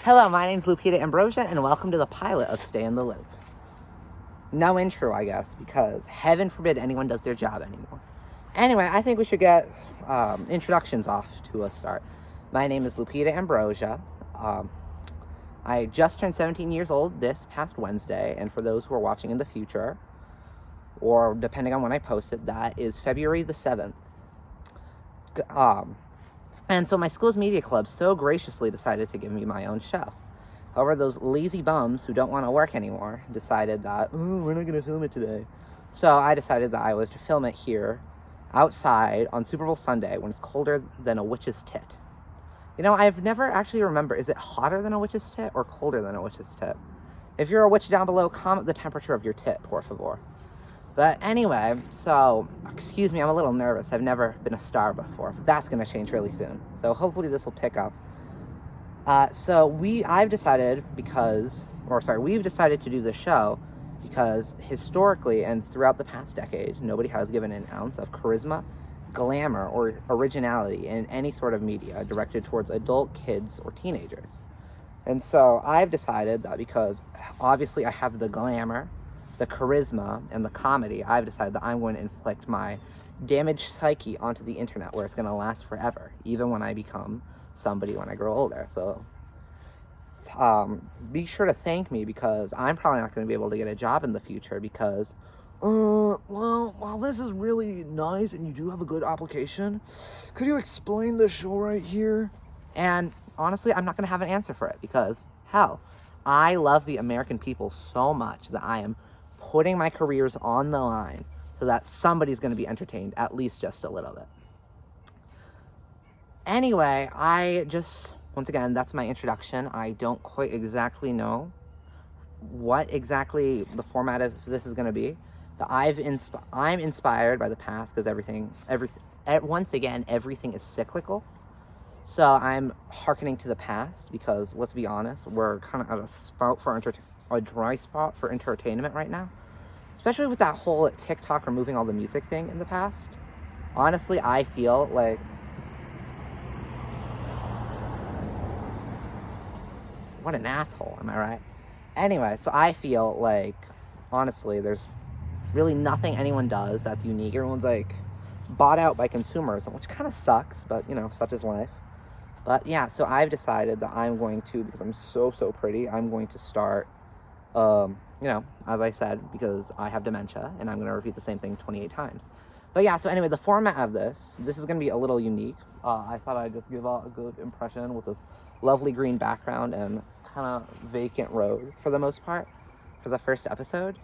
Hello, my name's Lupe and welcome to the pilot of Stay in the Loop. No intro, I guess, because heaven forbid anyone does their job anymore. Anyway, I think we should get introductions off to a start. My name is Lupe Ambrosia. I just turned 17 years old this past Wednesday, and for those who are watching in the future, or depending on when I post it, that is February the 7th. And so my school's media club so graciously decided to give me my own show. However, those lazy bums who don't want to work anymore decided that, we're not going to film it today. So I decided that I was to film it here, outside, on Super Bowl Sunday, when it's colder than a witch's tit. You know, I've never actually remembered, is it hotter than a witch's tit or colder than a witch's tit? If you're a witch down below, comment the temperature of your tit, por favor. But anyway, so, excuse me, I'm a little nervous. I've never been a star before, but that's going to change really soon. So hopefully this will pick up. We've decided to do this show because historically and throughout the past decade, nobody has given an ounce of charisma, glamour, or originality in any sort of media directed towards adult kids or teenagers. And so I've decided that because obviously I have the glamour, the charisma, and the comedy, I've decided that I'm going to inflict my damaged psyche onto the internet where it's going to last forever, even when I become somebody when I grow older. So be sure to thank me because I'm probably not going to be able to get a job in the future because, well, this is really nice and you do have a good application. Could you explain the show right here? And honestly, I'm not going to have an answer for it because, hell, I love the American people so much that I am putting my careers on the line so that somebody's going to be entertained, at least just a little bit. Anyway, once again, that's my introduction. I don't quite exactly know what exactly the format of this is going to be, but I'm inspired by the past because everything is cyclical. So I'm hearkening to the past because, let's be honest, we're kind of at a dry spot for entertainment right now. Especially with that whole TikTok removing all the music thing in the past. Honestly, I feel like what an asshole, am I right? Anyway, so I feel like, honestly, there's really nothing anyone does that's unique. Everyone's like bought out by consumerism, which kind of sucks, but you know, such is life. But yeah, so I've decided that I'm going to, because I'm so pretty, I'm going to start, as I said, because I have dementia, and I'm going to repeat the same thing 28 times. But yeah, so anyway, the format of this is going to be a little unique. I thought I'd just give a good impression with this lovely green background and kind of vacant road for the most part for the first episode.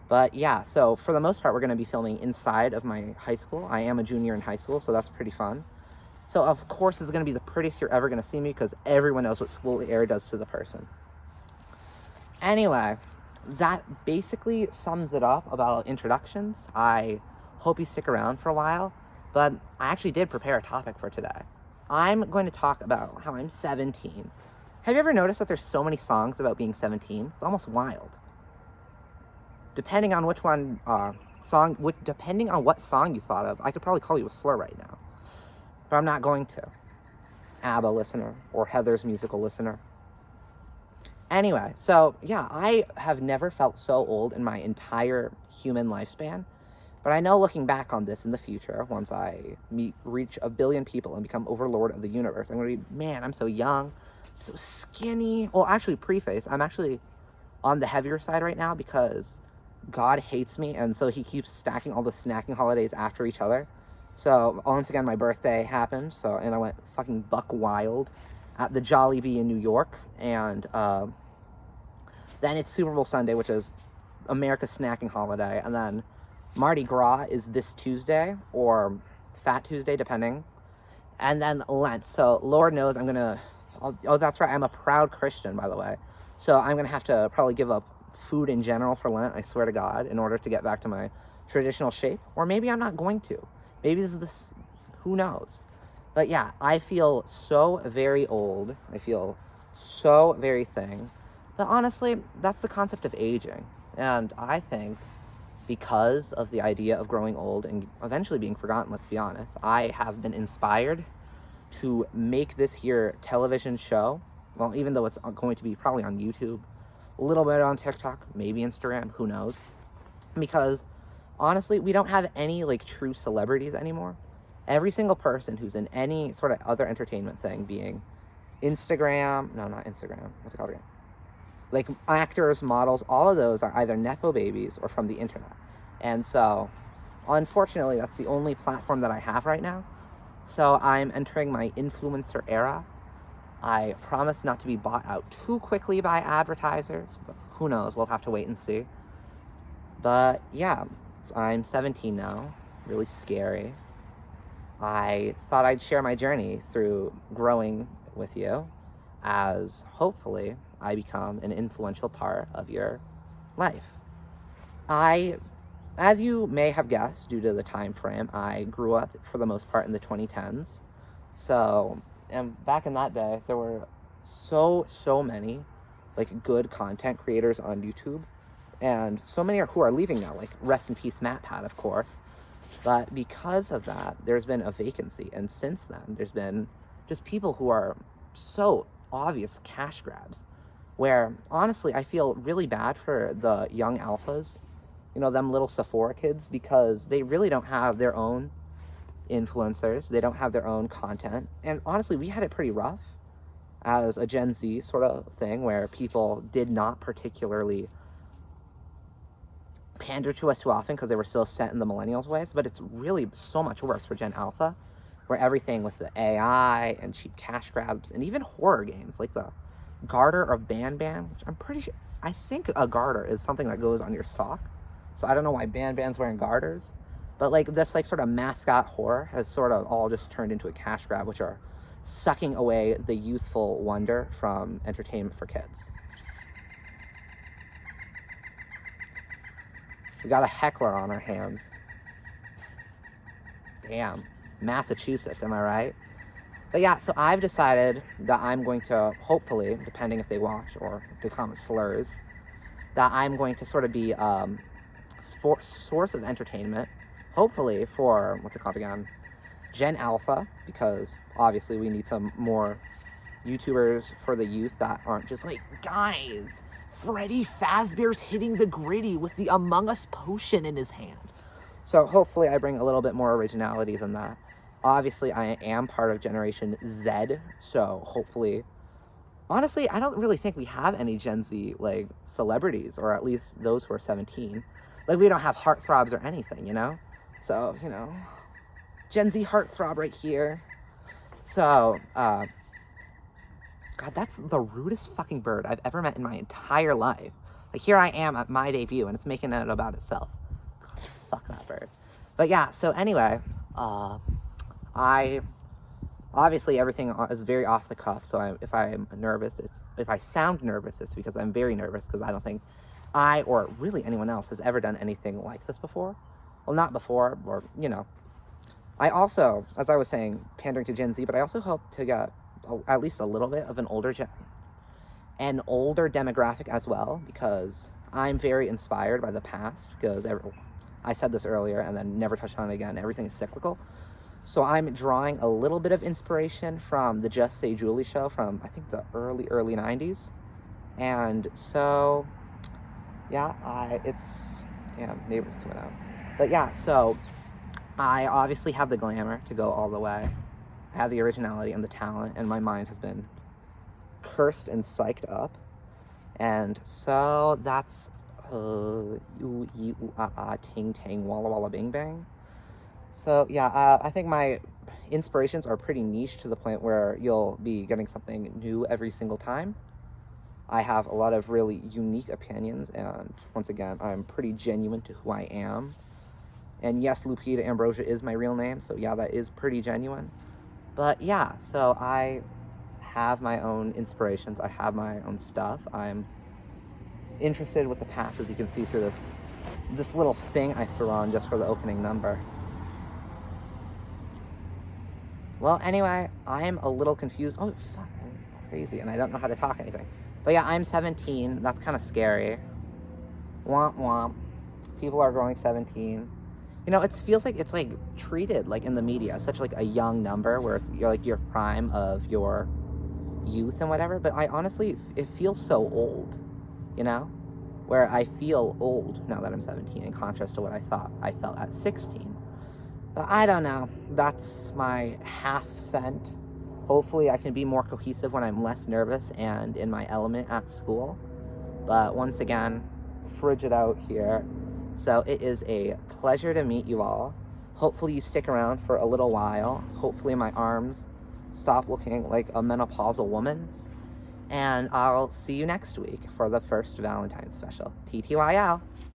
But yeah, so for the most part, we're going to be filming inside of my high school. I am a junior in high school, so that's pretty fun. So of course, it's going to be the prettiest you're ever going to see me because everyone knows what school air does to the person. Anyway, that basically sums it up about introductions. I hope you stick around for a while, but I actually did prepare a topic for today. I'm going to talk about how I'm 17. Have you ever noticed that there's so many songs about being 17? It's almost wild. Depending on what song you thought of, I could probably call you a slur right now. But I'm not going to. ABBA listener or Heather's musical listener. Anyway, so yeah, I have never felt so old in my entire human lifespan. But I know looking back on this in the future, once I reach 1 billion people and become overlord of the universe, I'm going to be, man, I'm so young, I'm so skinny. Well, actually, preface, I'm actually on the heavier side right now because God hates me, and so he keeps stacking all the snacking holidays after each other. So once again, my birthday happened, and I went fucking buck wild at the Jollibee in New York, and then it's Super Bowl Sunday, which is America's snacking holiday, and then Mardi Gras is this Tuesday, or Fat Tuesday, depending, and then Lent. So Lord knows that's right, I'm a proud Christian, by the way, so I'm gonna have to probably give up food in general for Lent, I swear to God, in order to get back to my traditional shape, or maybe I'm not going to. Maybe who knows? But yeah, I feel so very old. I feel so very thin. But honestly, that's the concept of aging. And I think because of the idea of growing old and eventually being forgotten, let's be honest, I have been inspired to make this here television show well, even though it's going to be probably on YouTube, a little bit on TikTok, maybe Instagram, who knows? Because honestly, we don't have any like true celebrities anymore. Every single person who's in any sort of other entertainment thing, being Instagram, no, not Instagram, what's it called again? Like actors, models, all of those are either Nepo babies or from the internet. And so, unfortunately, that's the only platform that I have right now. So I'm entering my influencer era. I promise not to be bought out too quickly by advertisers, but who knows, we'll have to wait and see. But yeah, so I'm 17 now, really scary. I thought I'd share my journey through growing with you, as hopefully I become an influential part of your life. As you may have guessed, due to the time frame, I grew up for the most part in the 2010s. So, and back in that day, there were so many like good content creators on YouTube, and so many who are leaving now, like rest in peace MatPat, of course. But because of that, there's been a vacancy, and since then, there's been just people who are so obvious cash grabs, where honestly, I feel really bad for the young alphas, you know, them little Sephora kids, because they really don't have their own influencers, they don't have their own content, and honestly, we had it pretty rough as a Gen Z sort of thing, where people did not particularly pander to us too often because they were still set in the millennials ways, but it's really so much worse for Gen Alpha, where everything with the AI and cheap cash grabs and even horror games like the garter of Ban Ban, which I'm pretty sure, I think a garter is something that goes on your sock, so I don't know why Ban Ban's wearing garters, but like this like sort of mascot horror has sort of all just turned into a cash grab, which are sucking away the youthful wonder from entertainment for kids. We got a heckler on our hands. Damn. Massachusetts, am I right? But yeah, so I've decided that I'm going to, hopefully, depending if they watch or if they comment slurs, that I'm going to sort of be source of entertainment, hopefully for, what's it called again? Gen Alpha, because obviously we need some more YouTubers for the youth that aren't just like, guys, Freddy Fazbear's hitting the gritty with the Among Us potion in his hand. So hopefully I bring a little bit more originality than that. Obviously, I am part of Generation Z, so hopefully... Honestly, I don't really think we have any Gen Z, like, celebrities, or at least those who are 17. Like, we don't have heartthrobs or anything, you know? So, you know, Gen Z heartthrob right here. So, God, that's the rudest fucking bird I've ever met in my entire life. Like, here I am at my debut, and it's making it about itself. God, fuck that bird. But yeah, so anyway, obviously everything is very off the cuff, so if I'm nervous, if I sound nervous, it's because I'm very nervous, because I don't think I, or really anyone else, has ever done anything like this before. Well, not before, or, you know. I also, as I was saying, pandering to Gen Z, but I also hope to get at least a little bit of an older demographic as well, because I'm very inspired by the past, because I said this earlier and then never touched on it again, everything is cyclical. So I'm drawing a little bit of inspiration from the Just Say Julie show from, I think, the early 90s. And so, yeah, damn, neighbors coming out. But yeah, so I obviously have the glamour to go all the way. I have the originality and the talent, and my mind has been cursed and psyched up. And so that's ting tang walla walla bing bang. So yeah, I think my inspirations are pretty niche to the point where you'll be getting something new every single time. I have a lot of really unique opinions, and once again, I'm pretty genuine to who I am. And yes, Lupita Ambrosia is my real name, so yeah, that is pretty genuine. But yeah, so I have my own inspirations, I have my own stuff. I'm interested with the past, as you can see through this little thing I threw on just for the opening number. Well, anyway, I'm a little confused. Oh, fuck, I'm crazy, and I don't know how to talk anything. But yeah, I'm 17. That's kind of scary. Womp womp. People are growing 17. You know, it feels like it's like treated like in the media such like a young number, where it's, you're like your prime of your youth and whatever, but I honestly, it feels so old, you know? Where I feel old now that I'm 17 in contrast to what I thought I felt at 16. But I don't know. That's my half cent. Hopefully I can be more cohesive when I'm less nervous and in my element at school. But once again, frigid out here. So it is a pleasure to meet you all. Hopefully you stick around for a little while. Hopefully my arms stop looking like a menopausal woman's. And I'll see you next week for the first Valentine's special. TTYL.